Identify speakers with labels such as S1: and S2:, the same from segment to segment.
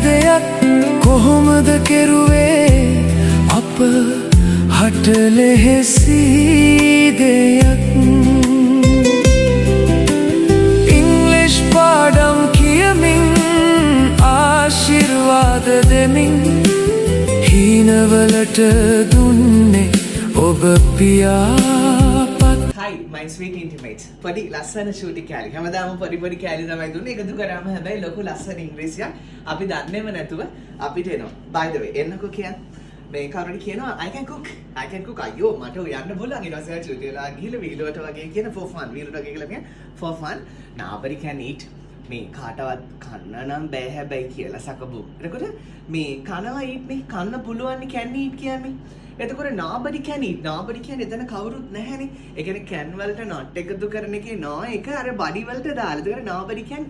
S1: දෙයක් කොහොමද කෙරුවේ අප හට ලෙහෙසි දෙයක් ඉංග්‍රීසි පාඩම් කියමින් ආශිර්වාද දෙමින් හීනවලට දුන්නේ ඔබ පියාපත්
S2: Hi, my sweet intimates. පොඩි ලස්සන ෂූටි කෑලි. හැමදාම පොඩි කෑලි තමයි දුන්නේ. එකතු කරාම හැබැයි ලොකු ලස්සන ඉංග්‍රීසියක් අපි දන්නේම නැතුව අපිට එනවා. By the way, එන්නකෝ කියන්නේ. මේ කවුරුද කියනවා I can cook. I can cook. අයියෝ මට යන්න බලන්න. ඊට පස්සේ ෂූටි වල ගිහලා වීලුවට වගේ කියන for fun. වීලුවට වගේ කියලා කියන for fun. Nobody can eat. මේ කාටවත් කන්න නම් බෑ හැබැයි කියලා සකබු. එතකොට මේ කනවා eat නේ කන්න පුළුවන් නේ can eat කියන්නේ. එතකොට nobody can eat. nobody can එතන කවුරුත් නැහැනේ. ඒ කියන්නේ can වලට not එකතු කරන එකේ no එක අර body වලට දාලා. ඒකට nobody can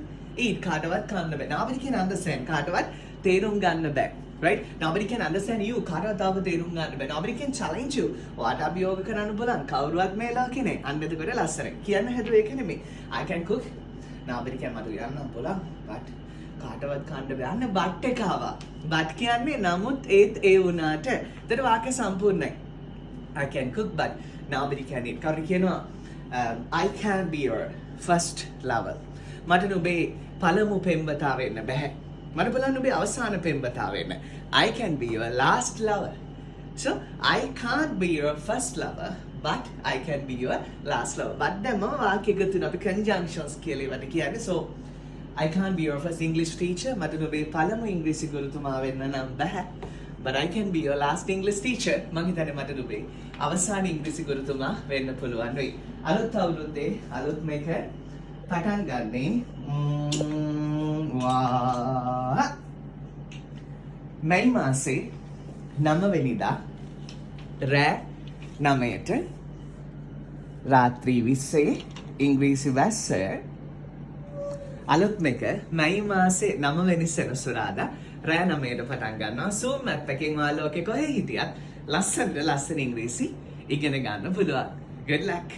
S2: eat කාටවත් කන්න බෑ. nobody can understand කාටවත් තේරුම් ගන්න බෑ. right? nobody can understand you කාටවත් තාම තේරුම් ගන්න බෑ. nobody can challenge you. ඔයාට අභියෝග කරන්න බලන්න කවුරුවත් මේ ලෝකේ නැහැ. අන්න එතකොට ලස්සන. කියන්න හැදුවේ ඒක නෙමෙයි. I can cook. nobody can මට යන්න බලන්න. but කාටවත් කන්න බෑ. අන්න but එක ආවා. but කියන්නේ නමුත් ඒත් ඒ වුණාට ඒතර වාක්‍ය සම්පූර්ණයි. I can cook but nobody can eat. කවුරු කියනවා I can be your first lover. මට නුඹේ පළමු පෙම්වතා වෙන්න බෑ. මට බලන්න නුඹේ අවසාන පෙම්වතා වෙන්න. I can be your last lover. So I can't be your first lover but I can be your last lover. but දැන් මම වාක්‍ය එකතු වෙන අපි conjunctions කියලා ඒවට කියන්නේ. so I can't be your first English teacher. මට නුඹේ පළමු ඉංග්‍රීසි ගුරුතුමා වෙන්න නම් බෑ. but I can be your last English teacher. මං හිතන්නේ මට නුඹේ අවසාන ඉංග්‍රීසි ගුරුතුමා වෙන්න පුළුවන් වෙයි. අලුත් අවුරුද්දේ අලුත් මේක පටන් ගන්නේ මැයි මාසේ 9 වෙනිදා රෑ 9ට රාත්‍රී 20 ඉංග්‍රීසි වැස්ස අලුත් මේක මැයි මාසේ 9 වෙනි සෙනසුරාදා රෑ 9ට පටන් ගන්නවා. Zoom app එකෙන් ඔයාලා ඔකේ කොහේ හිටියත් ලස්සන ඉංග්‍රීසි ඉගෙන ගන්න පුළුවන්. Good luck.